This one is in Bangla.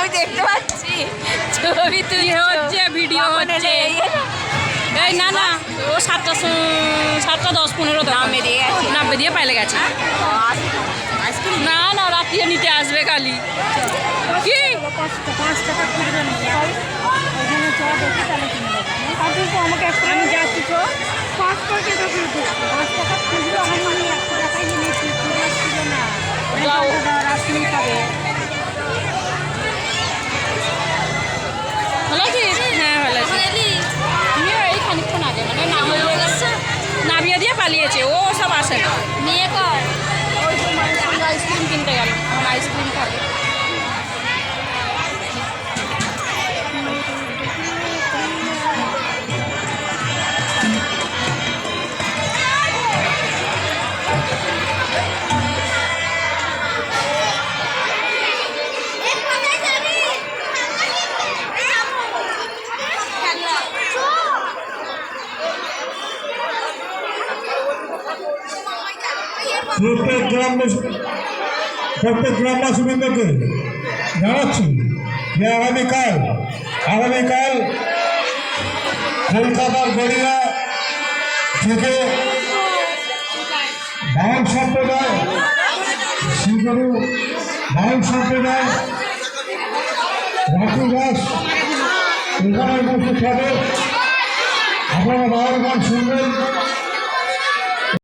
আমি দেখতে পাচ্ছি ছবি তুই হচ্ছে ভিডিও হচ্ছে এই না না ও 7:10-15 না বেরিয়ে পাইলে গেছে না না রাত্রিরে নিতে আসবে কালি কি 5 টাকা খুচরো নিয়ে ওখানে চ দেখি তাহলে কিনে দেবো আমাকে আমি যাচ্ছি তো 5 টাকা খুচরো 5 টাকা খুচরো আমি 100 টাকায় কিনেছি খুচরো ছিল না রাত্রি পাবে ভালো আছিস হ্যাঁ ভালো আছি আমিও এই খানিকক্ষণ আগে মানে নামিয়ে দিয়ে পালিয়েছে ও সব আসে না নিয়ে কর ওই সঙ্গে আইসক্রিম কিনতে গেল আমার আইসক্রিম খাবে প্রত্যেক গ্রামবাসীবৃন্দকে জানাচ্ছি যে আগামীকাল কলকাতার গড়িয়া থেকে বাউল সম্প্রদায় শ্রীগুরু বাউল সম্প্রদায় রাখু দাস এখানে উপস্থিত হবে। আপনারা বাউল গান শুনবেন।